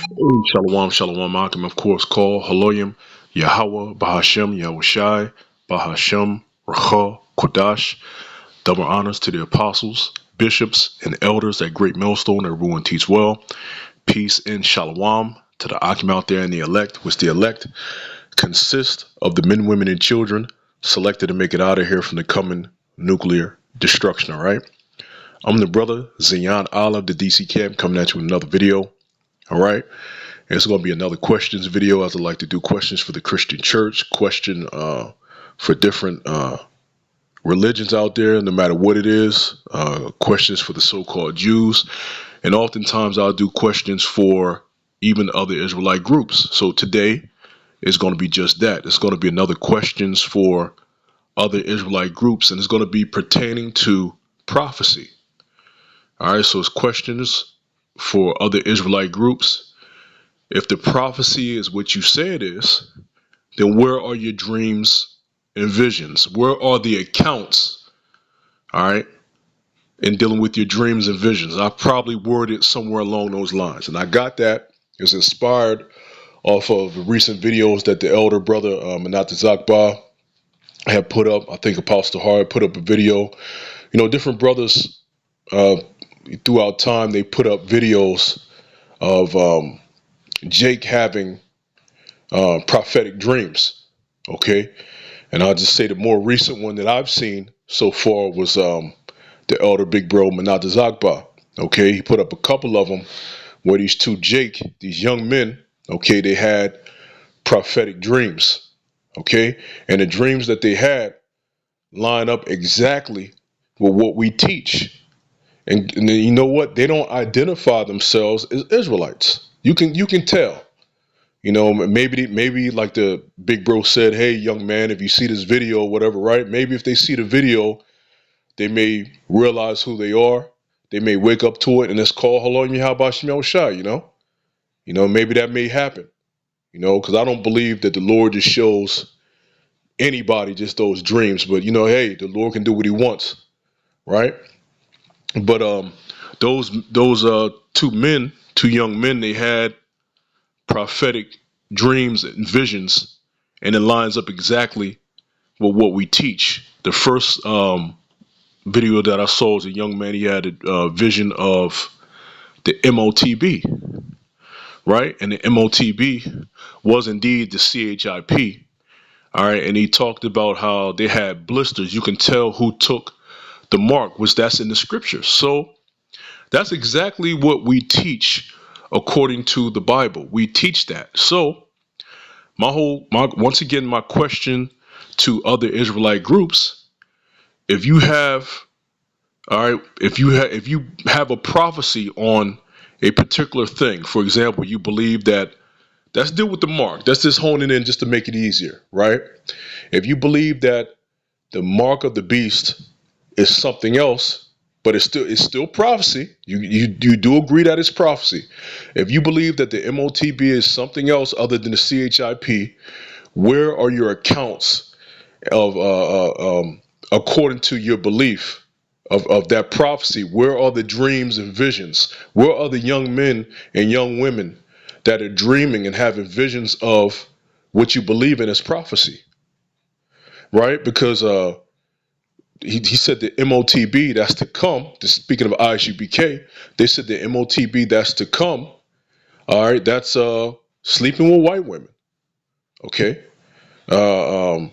Shalom, shalom, Akim, of course, call Haloyim, Yahweh, Bahashem, Yahushai, Bahashem, Racha, Kodash. Double honors to the apostles, bishops, and elders at Great Millstone, everyone teach well. Peace and shalom to the Akim out there and the elect, which the elect consist of the men, women, and children selected to make it out of here from the coming nuclear destruction, all right? I'm the brother, Zion Allah, the DC Camp, coming at you with another video, all right? It's going to be another questions video, as I like to do questions for the Christian church, question for different religions out there, no matter what it is, questions for the so-called Jews, and oftentimes I'll do questions for even other Israelite groups. So today is going to be just that. It's going to be another questions for other Israelite groups, and it's going to be pertaining to prophecy. All right, so it's questions for other Israelite groups. If the prophecy is what you say it is, then where are your dreams and visions? Where are the accounts, all right, in dealing with your dreams and visions? I probably worded somewhere along those lines. And I got that. It was inspired off of the recent videos that the elder brother, Manat Zakba, had put up. I think Apostle Hart put up a video. You know, different brothers throughout time, they put up videos of Jake having prophetic dreams, okay? And I'll just say the more recent one that I've seen so far was the elder big bro Manat Zakba, okay? He put up a couple of them where these two Jake, these young men, okay, they had prophetic dreams, okay? And the dreams that they had line up exactly with what we teach. And you know what? They don't identify themselves as Israelites. You can tell. You know, maybe like the big bro said, hey, young man, if you see this video or whatever, right? Maybe if they see the video, they may realize who they are. They may wake up to it and it's called Hello Yahabashim Shai, you know? You know, maybe that may happen, you know, because I don't believe that the Lord just shows anybody just those dreams. But, you know, hey, the Lord can do what he wants, right? But those two young men, they had prophetic dreams and visions, and it lines up exactly with what we teach. The first video that I saw was a young man. He had a vision of the MOTB, right? And the MOTB was indeed the CHIP, all right? And he talked about how they had blisters. You can tell who took the mark, which that's in the scriptures. So that's exactly what we teach according to the Bible. We teach that. So once again, my question to other Israelite groups: if you have, all right, if you have a prophecy on a particular thing, for example, you believe that, let's deal with the mark. Let's just hone it in just to make it easier, right? If you believe that the mark of the beast is something else, but it's still prophecy. You do agree that it's prophecy. If you believe that the MOTB is something else other than the CHIP, where are your accounts of according to your belief of that prophecy? Where are the dreams and visions? Where are the young men and young women that are dreaming and having visions of what you believe in as prophecy? Right? Because he said the MOTB that's to come. Speaking of ISUBK, they said the MOTB that's to come. All right, that's sleeping with white women. Okay,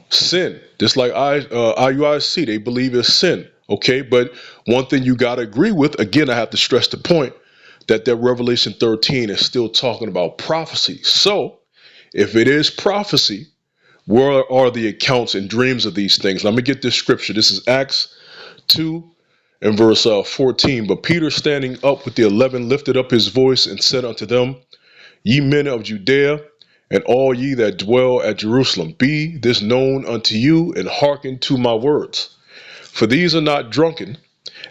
sin, just like IUIC, they believe is sin. Okay, but one thing you got to agree with, again, I have to stress the point that Revelation 13 is still talking about prophecy. So if it is prophecy, where are the accounts and dreams of these things? Let me get this scripture. This is Acts 2 and verse 14. But Peter, standing up with the 11, lifted up his voice and said unto them, Ye men of Judea, and all ye that dwell at Jerusalem, be this known unto you, and hearken to my words. For these are not drunken,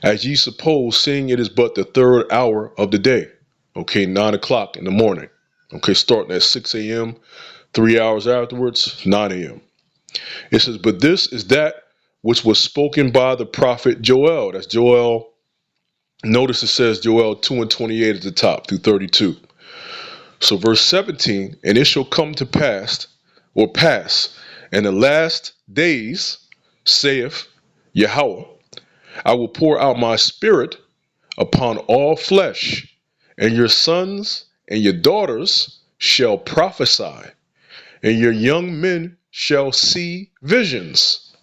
as ye suppose, seeing it is but the third hour of the day. Okay, 9 o'clock in the morning. Okay, starting at 6 a.m., 3 hours afterwards, 9 a.m. It says, but this is that which was spoken by the prophet Joel. That's Joel. Notice it says Joel 2 and 28 at the top through 32. So verse 17, and it shall come to pass, or pass, in the last days, saith Yahweh, I will pour out my spirit upon all flesh, and your sons and your daughters shall prophesy, and your young men shall see visions,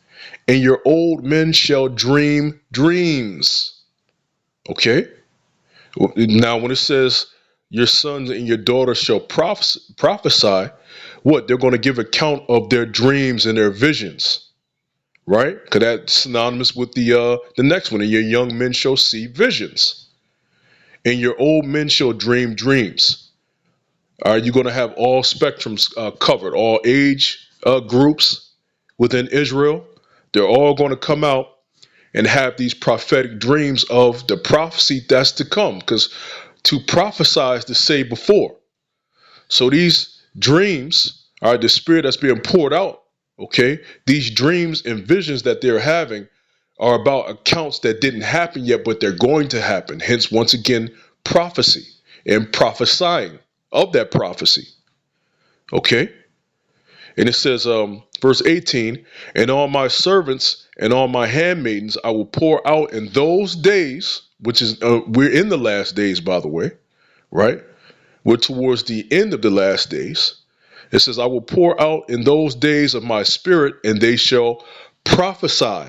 and your old men shall dream dreams. Okay? Now, when it says your sons and your daughters shall prophesy, what? They're going to give account of their dreams and their visions, right? Because that's synonymous with the next one. And your young men shall see visions, and your old men shall dream dreams. Are you going to have all spectrums covered, all age groups within Israel? They're all going to come out and have these prophetic dreams of the prophecy that's to come, because to prophesy is to say before. So these dreams are the spirit that's being poured out. Okay, these dreams and visions that they're having are about accounts that didn't happen yet, but they're going to happen. Hence, once again, prophecy and prophesying of that prophecy. Okay, and it says, verse 18, and all my servants and all my handmaidens I will pour out in those days, which is, we're in the last days, by the way, right? We're towards the end of the last days. It says, I will pour out in those days of my spirit, and they shall prophesy,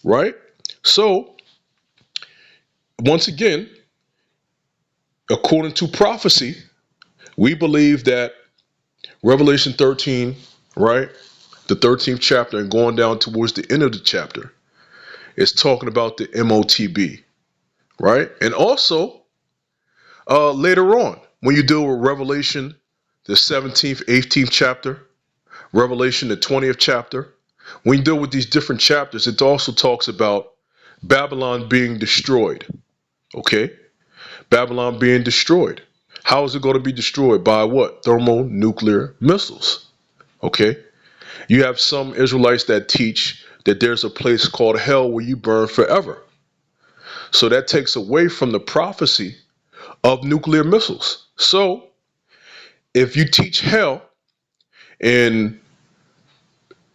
right? So, once again, according to prophecy, we believe that Revelation 13, right? The 13th chapter and going down towards the end of the chapter is talking about the MOTB, right? And also, later on, when you deal with Revelation, the 17th, 18th chapter, Revelation, the 20th chapter, when you deal with these different chapters, it also talks about Babylon being destroyed, okay? Babylon being destroyed. How is it going to be destroyed? By what? Thermonuclear missiles, okay? You have some Israelites that teach that there's a place called hell where you burn forever. So that takes away from the prophecy of nuclear missiles. So if you teach hell, and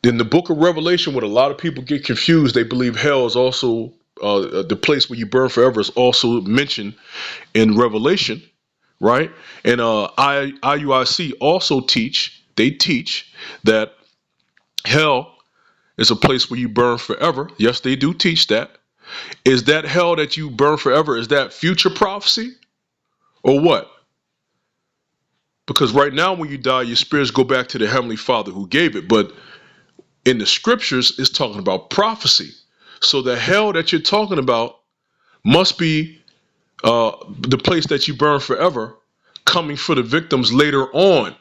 in the book of Revelation, what a lot of people get confused, they believe hell is also the place where you burn forever is also mentioned in Revelation, right? And IUIC also they teach that hell is a place where you burn forever. Yes, they do teach that. Is that hell that you burn forever, is that future prophecy or what? Because right now when you die, your spirits go back to the Heavenly Father who gave it. But in the scriptures, it's talking about prophecy. So the hell that you're talking about must be the place that you burn forever, coming for the victims later on,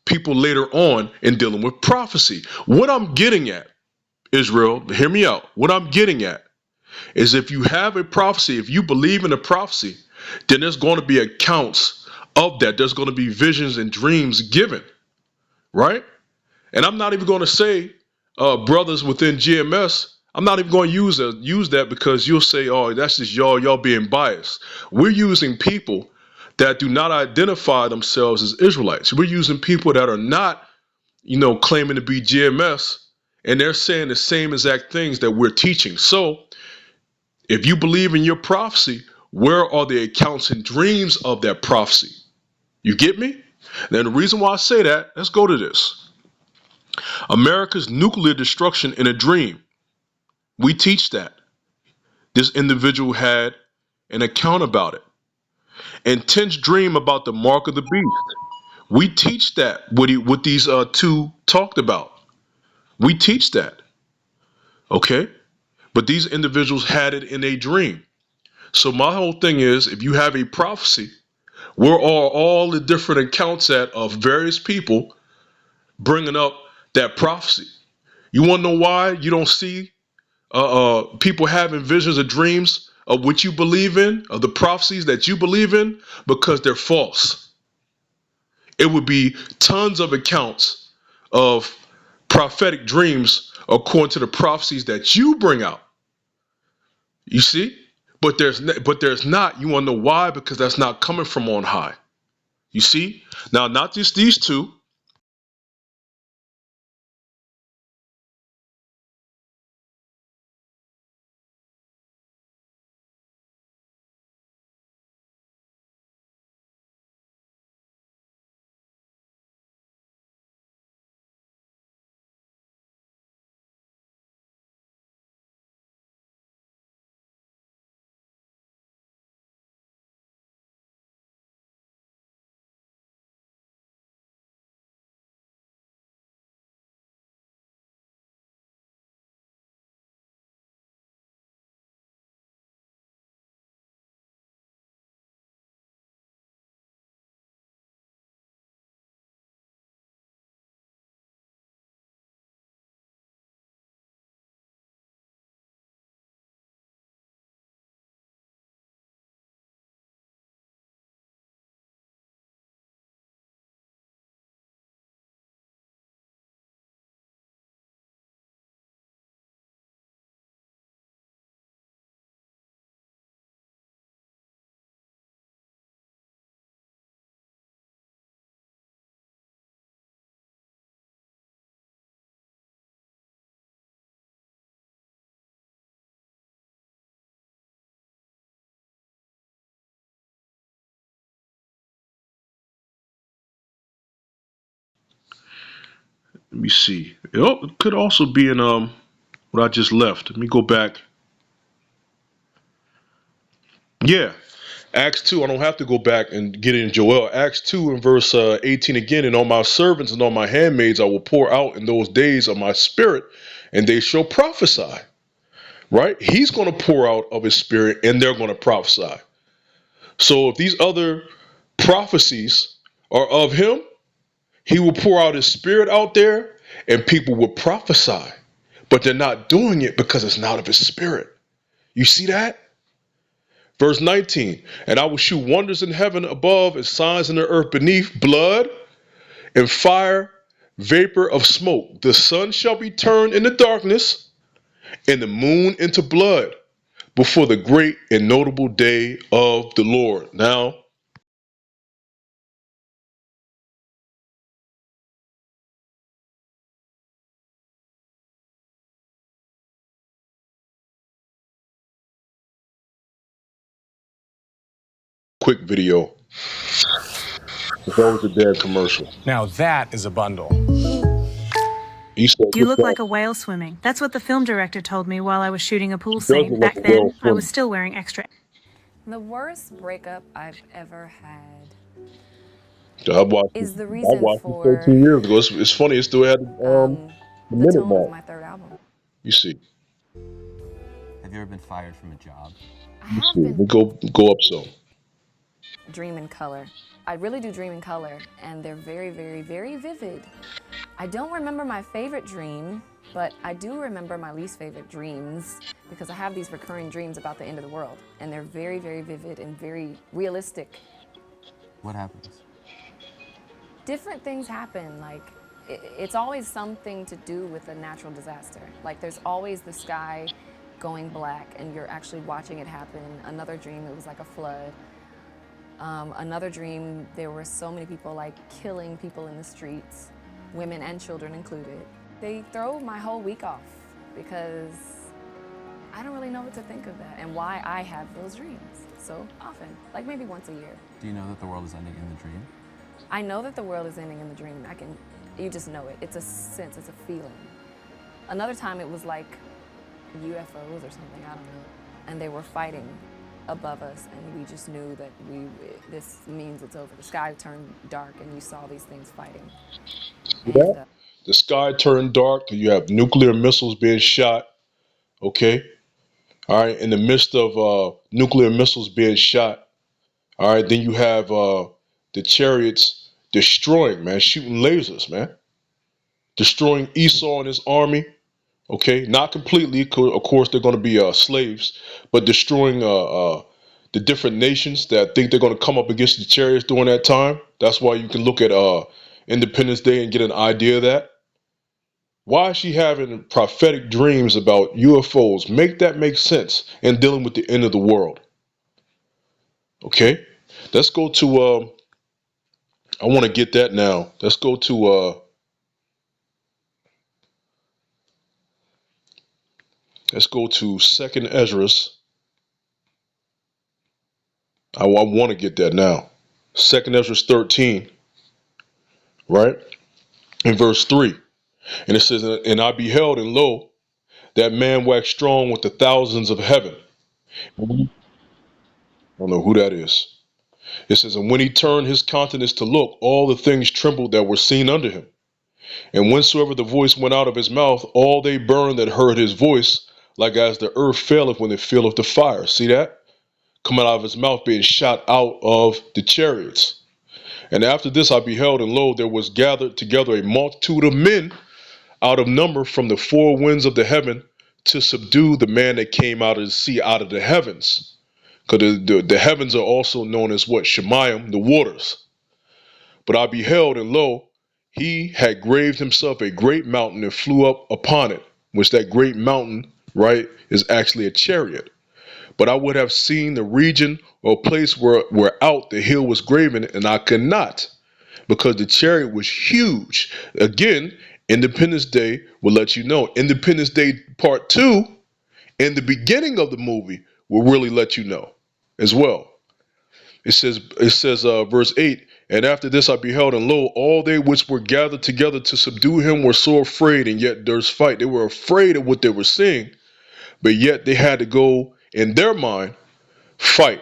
people later on in dealing with prophecy. What I'm getting at, Israel, hear me out. What I'm getting at is if you have a prophecy, if you believe in a prophecy, then there's going to be accounts of that. There's going to be visions and dreams given, right? And I'm not even going to say, brothers within GMS, I'm not even going to use that because you'll say, oh, that's just y'all being biased. We're using people that do not identify themselves as Israelites. We're using people that are not, claiming to be GMS, and they're saying the same exact things that we're teaching. So if you believe in your prophecy, where are the accounts and dreams of that prophecy? You get me? Now, the reason why I say that, let's go to this. America's nuclear destruction in a dream. We teach that. This individual had an account about it. Intense dream about the mark of the beast. We teach that, what these two talked about. We teach that. Okay? But these individuals had it in a dream. So my whole thing is, if you have a prophecy, where are all the different accounts of various people bringing up that prophecy? You want to know why you don't see people having visions or dreams of what you believe in, of the prophecies that you believe in? Because they're false. It would be tons of accounts of prophetic dreams according to the prophecies that you bring out. You see? But there's not. You want to know why? Because that's not coming from on high. You see? Now, not just these two. Let me see. It could also be in what I just left. Let me go back. Yeah, Acts 2. I don't have to go back and get in Joel. Acts 2 and verse 18 again. And on my servants and on my handmaids I will pour out in those days of my spirit, and they shall prophesy. Right? He's going to pour out of his spirit, and they're going to prophesy. So if these other prophecies are of him, he will pour out his spirit out there, and people will prophesy. But they're not doing it because it's not of his spirit. You see that? Verse 19, and I will shew wonders in heaven above and signs in the earth beneath, blood and fire, vapor of smoke. The sun shall be turned into darkness and the moon into blood before the great and notable day of the Lord. Now, quick video. It's always a dead commercial. Now that is a bundle. He said, You look like a whale swimming. That's what the film director told me while I was shooting a pool does scene. look like Back a whale then, I was swimming. still wearing extra. The worst breakup I've ever had I watched it. is the I reason watched it for 13 years ago. It's funny. It still had the the minute tone of mark. my third album. You see. Have you ever been fired from a job? I You have see. been We go up some. dream in color. I really do dream in color, and they're very, very, very vivid. I don't remember my favorite dream, but I do remember my least favorite dreams because I have these recurring dreams about the end of the world, and they're very, very vivid and very realistic. What happens? Different things happen, like it's always something to do with a natural disaster. Like there's always the sky going black and you're actually watching it happen. Another dream, it was like a flood. Another dream, there were so many people like killing people in the streets, women and children included. They throw my whole week off because I don't really know what to think of that and why I have those dreams so often, like maybe once a year. Do you know that the world is ending in the dream? I know that the world is ending in the dream. You just know it. It's a sense, it's a feeling. Another time it was like UFOs or something, I don't know. And they were fighting above us and we just knew that this means it's over. The sky turned dark and you saw these things fighting. Yeah. And The sky turned dark. You have nuclear missiles being shot. Okay. All right. In the midst of nuclear missiles being shot. All right. Then you have the chariots destroying, man, shooting lasers, man, destroying Esau and his army. Okay. Not completely. Of course, they're going to be slaves, but destroying the different nations that think they're going to come up against the chariots during that time. That's why you can look at Independence Day and get an idea of that. Why is she having prophetic dreams about UFOs? Make that make sense in dealing with the end of the world. Okay, let's go to I want to get that now. Let's go to Second Esdras. I want to get that now. Second Esdras 13, right? In verse 3. And it says, and I beheld, and lo, that man waxed strong with the thousands of heaven. I don't know who that is. It says, and when he turned his countenance to look, all the things trembled that were seen under him. And whensoever the voice went out of his mouth, all they burned that heard his voice, like as the earth faileth when it filleth the fire. See that? Coming out of his mouth, being shot out of the chariots. And after this I beheld, and lo, there was gathered together a multitude of men out of number from the four winds of the heaven to subdue the man that came out of the sea, out of the heavens. Because the heavens are also known as what? Shemayim, the waters. But I beheld, and lo, he had graved himself a great mountain and flew up upon it, which that great mountain, right, is actually a chariot. But I would have seen the region or place where out the hill was graven, and I could not, because the chariot was huge. Again, Independence Day will let you know. Independence Day Part 2, in the beginning of the movie, will really let you know as well. It says, verse 8, and after this I beheld, and lo, all they which were gathered together to subdue him were so afraid, and yet durst fight. They were afraid of what they were seeing, but yet they had to go, in their mind, fight.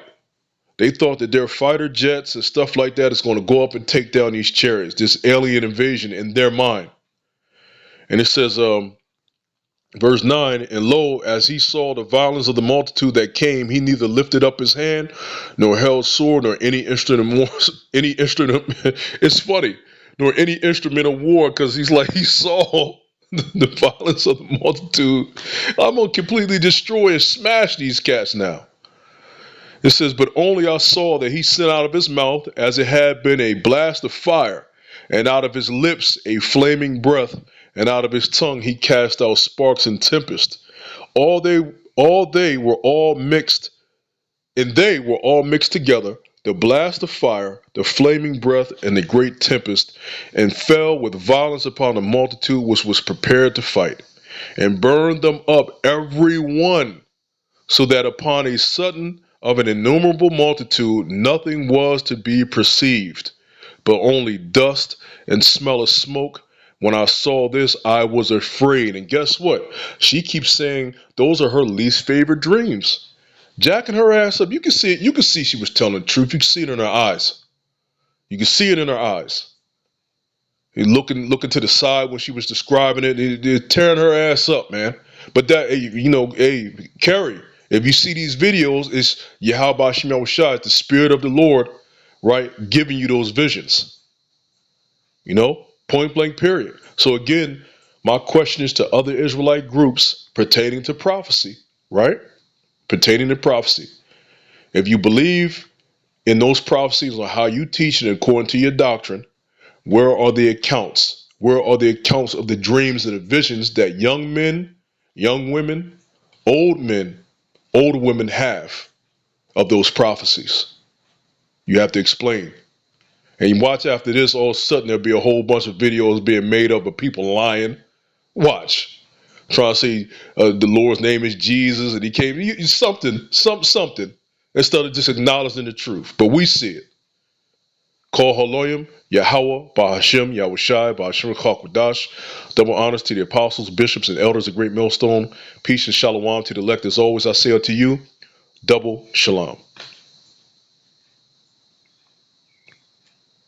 They thought that their fighter jets and stuff like that is going to go up and take down these chariots, this alien invasion in their mind. And it says, verse 9, and lo, as he saw the violence of the multitude that came, he neither lifted up his hand, nor held sword, nor any instrument any instrument. It's funny, nor any instrument of war, because he saw the violence of the multitude. I'm gonna completely destroy and smash these cats now. It says, but only I saw that he sent out of his mouth as it had been a blast of fire, and out of his lips a flaming breath, and out of his tongue he cast out sparks and tempest. All they were all mixed, and they were all mixed together, the blast of fire, the flaming breath, and the great tempest, and fell with violence upon the multitude which was prepared to fight, and burned them up every one, so that upon a sudden of an innumerable multitude nothing was to be perceived, but only dust and smell of smoke. When I saw this, I was afraid. And guess what? She keeps saying those are her least favorite dreams. Jacking her ass up. You can see it. You can see she was telling the truth. You can see it in her eyes. You can see it in her eyes. Looking to the side when she was describing it, they're tearing her ass up, man. But that, hey, Carrie, if you see these videos, it's Yahweh Shemel Shai, it's the Spirit of the Lord, right, giving you those visions. Point blank, period. So again, my question is to other Israelite groups pertaining to prophecy, right? Pertaining to prophecy. If you believe in those prophecies on how you teach it according to your doctrine, where are the accounts? Where are the accounts of the dreams and the visions that young men, young women, old men, old women have of those prophecies? You have to explain. And you watch after this, all of a sudden there'll be a whole bunch of videos being made up of people lying. Watch. Trying to say the Lord's name is Jesus and he came. Something. Instead of just acknowledging the truth. But we see it. Call Haloyim, Yahweh, Bahashem, Yahushai, Bahashem Chakwadash. Double honors to the apostles, bishops, and elders of Great Millstone. Peace and shalom to the elect. As always, I say unto you, double shalom.